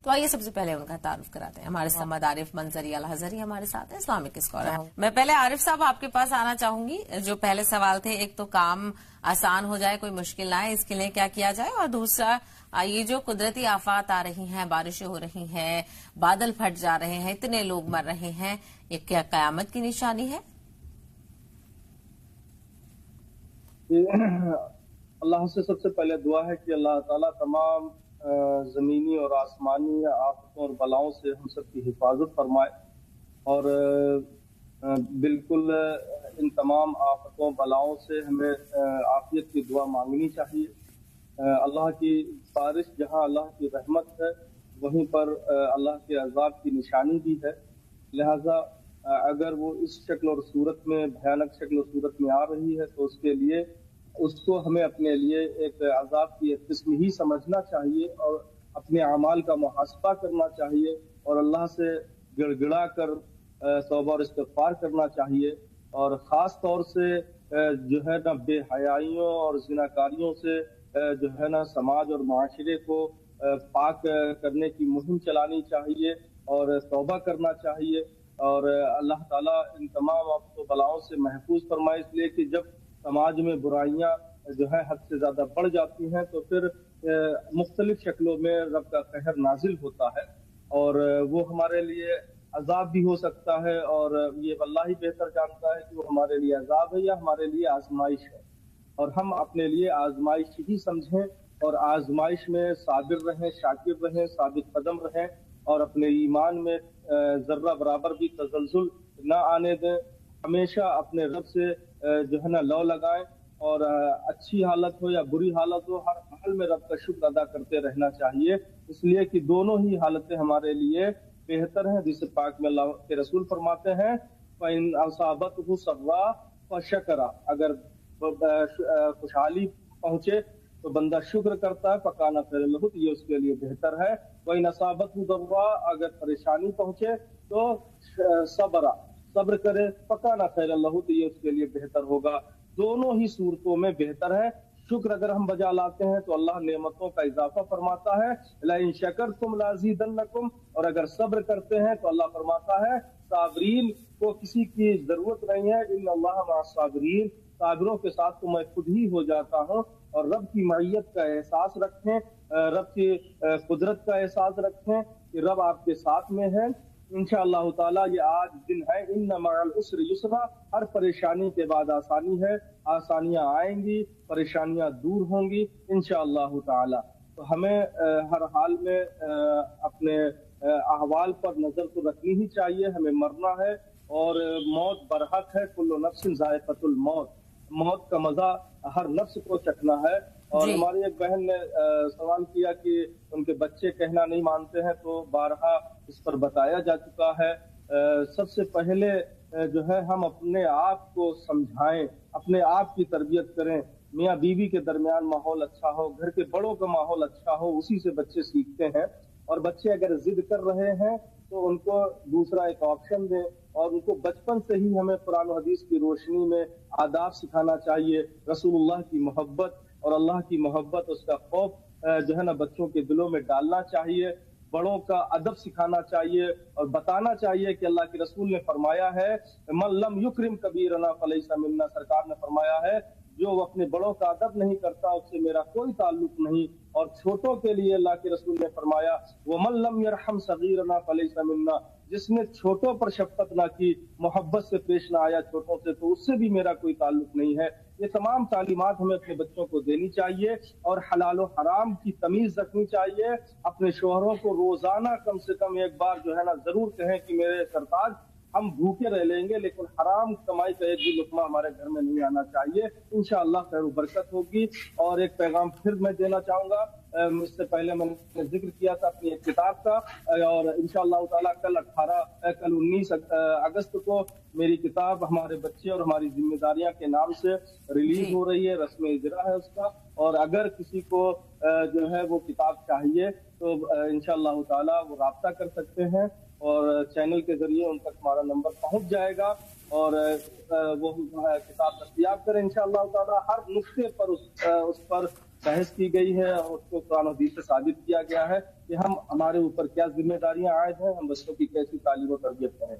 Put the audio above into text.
تو آئیے سب سے پہلے ان کا تعارف کراتے ہیں. ہمارے سمد عارف منظری الحضری ہمارے ساتھ ہیں اسلامک اسکالر. میں پہلے عارف صاحب آپ کے پاس آنا چاہوں گی. جو پہلے سوال تھے، ایک تو کام آسان ہو جائے، کوئی مشکل نہ آئے، اس کے لیے کیا کیا جائے، اور دوسرا یہ جو قدرتی آفات آ رہی ہیں، بارشیں ہو رہی ہیں، بادل پھٹ جا رہے ہیں، اتنے لوگ مر رہے ہیں، یہ کیا قیامت کی نشانی ہے؟ اللہ سے سب سے پہلے دعا ہے کہ اللہ تعالیٰ تمام زمینی اور آسمانی آفتوں اور بلاؤں سے ہم سب کی حفاظت فرمائے، اور بالکل ان تمام آفتوں بلاؤں سے ہمیں عافیت کی دعا مانگنی چاہیے. اللہ کی بارش جہاں اللہ کی رحمت ہے، وہیں پر اللہ کے عذاب کی نشانی بھی ہے. لہذا اگر وہ اس شکل اور صورت میں، بھیانک شکل اور صورت میں آ رہی ہے، تو اس کے لیے اس کو ہمیں اپنے لیے ایک عذاب کی ایک قسم ہی سمجھنا چاہیے، اور اپنے اعمال کا محاسبہ کرنا چاہیے، اور اللہ سے گڑ گڑا کر توبہ اور استغفار کرنا چاہیے. اور خاص طور سے جو ہے نا بے حیائیوں اور زناکاریوں سے جو ہے نا سماج اور معاشرے کو پاک کرنے کی مہم چلانی چاہیے اور توبہ کرنا چاہیے. اور اللہ تعالیٰ ان تمام آفات و بلاؤں سے محفوظ فرمائے، اس لیے کہ جب سماج میں برائیاں جو ہے حد سے زیادہ بڑھ جاتی ہیں تو پھر مختلف شکلوں میں رب کا قہر نازل ہوتا ہے، اور وہ ہمارے لیے عذاب بھی ہو سکتا ہے، اور یہ اللہ ہی بہتر جانتا ہے کہ وہ ہمارے لیے عذاب ہے یا ہمارے لیے آزمائش ہے. اور ہم اپنے لیے آزمائش ہی سمجھیں، اور آزمائش میں صابر رہیں، شاکر رہیں، ثابت قدم رہیں، اور اپنے ایمان میں ذرہ برابر بھی تزلزل نہ آنے دیں. ہمیشہ اپنے رب سے جو ہے نا لو لگائیں، اور اچھی حالت ہو یا بری حالت ہو، ہر حال میں رب کا شکر ادا کرتے رہنا چاہیے، اس لیے کہ دونوں ہی حالتیں ہمارے لیے بہتر ہیں. جسے پاک میں اللہ کے رسول فرماتے ہیں فَإِنْ أَصَابَتْهُ سَرَّاءٌ فَشَكَرَ، اگر خوشحالی پہنچے تو بندہ شکر کرتا ہے، فَكَانَ خَيْرًا لَهُ، یہ اس کے لیے بہتر ہے. وَإِنْ أَصَابَتْهُ ضَرَّاءٌ، اگر پریشانی پہنچے تو صبر کرے، فَكَانَ خَيْرًا لَهُ، تو یہ اس کے لیے بہتر ہوگا. دونوں ہی صورتوں میں بہتر ہے. شکر اگر ہم بجا لاتے ہیں تو اللہ نعمتوں کا اضافہ فرماتا ہے، لَإِن شَكَرْتُمْ لَأَزِيدَنَّكُمْ، اور اگر صبر کرتے ہیں تو اللہ فرماتا ہے صابرین کو کسی کی ضرورت نہیں ہے. ان اللہ مع الصابرین، صابروں کے ساتھ تو میں خود ہی ہو جاتا ہوں. اور رب کی معیت کا احساس رکھیں، رب کی قدرت کا احساس رکھیں کہ رب آپ کے ساتھ میں ہے. انشاءاللہ تعالیٰ یہ آج دن ہے، ان مع العسر یسرا، ہر پریشانی کے بعد آسانی ہے، آسانیاں آئیں گی، پریشانیاں دور ہوں گی انشاءاللہ تعالیٰ. تو ہمیں ہر حال میں اپنے احوال پر نظر تو رکھنی ہی چاہیے. ہمیں مرنا ہے اور موت برحق ہے، کل نفس ذائقۃ الموت، موت کا مزہ ہر نفس کو چکھنا ہے. اور ہماری ایک بہن نے سوال کیا کہ ان کے بچے کہنا نہیں مانتے ہیں، تو بارہا اس پر بتایا جا چکا ہے. سب سے پہلے جو ہے ہم اپنے آپ کو سمجھائیں، اپنے آپ کی تربیت کریں. میاں بیوی کے درمیان ماحول اچھا ہو، گھر کے بڑوں کا ماحول اچھا ہو، اسی سے بچے سیکھتے ہیں. اور بچے اگر ضد کر رہے ہیں تو ان کو دوسرا ایک آپشن دیں، اور ان کو بچپن سے ہی ہمیں قرآن و حدیث کی روشنی میں آداب سکھانا چاہیے. رسول اللہ کی محبت اور اللہ کی محبت، اس کا خوف جو ہے نا بچوں کے دلوں میں ڈالنا چاہیے. بڑوں کا ادب سکھانا چاہیے اور بتانا چاہیے کہ اللہ کے رسول نے فرمایا ہے من لم یکرم کبیرنا فلیس منا، سرکار نے فرمایا ہے جو اپنے بڑوں کا ادب نہیں کرتا اس سے میرا کوئی تعلق نہیں. اور چھوٹوں کے لیے اللہ کے رسول نے فرمایا ومن لم یرحم صغیرنا فلیس منا، جس نے چھوٹوں پر شفقت نہ کی، محبت سے پیش نہ آیا چھوٹوں سے، تو اس سے بھی میرا کوئی تعلق نہیں ہے. یہ تمام تعلیمات ہمیں اپنے بچوں کو دینی چاہیے، اور حلال و حرام کی تمیز رکھنی چاہیے. اپنے شوہروں کو روزانہ کم سے کم ایک بار جو ہے نا ضرور کہیں کہ میرے سرتاج ہم بھوکے رہ لیں گے لیکن حرام کمائی کا ایک بھی لقمہ ہمارے گھر میں نہیں آنا چاہیے. انشاءاللہ خیر و برکت ہوگی. اور ایک پیغام پھر میں دینا چاہوں گا، اس سے پہلے میں نے ذکر کیا تھا اپنی ایک کتاب کا، اور انشاءاللہ تعالیٰ کل 19 اگست کو میری کتاب ہمارے بچے اور ہماری ذمہ داریاں کے نام سے ریلیز ہو رہی ہے، رسم اجرا ہے اس کا. اور اگر کسی کو جو ہے وہ کتاب چاہیے تو انشاءاللہ تعالیٰ وہ رابطہ کر سکتے ہیں، اور چینل کے ذریعے ان تک ہمارا نمبر پہنچ جائے گا، اور وہ کتاب دستیاب کریں انشاءاللہ تعالیٰ. ہر نقطے پر اس پر بحث کی گئی ہے اور اس کو قرآن و حدیث سے ثابت کیا گیا ہے کہ ہمارے اوپر کیا ذمہ داریاں عائد ہیں، ہم بچوں کی کیسی تعلیم و تربیت کریں۔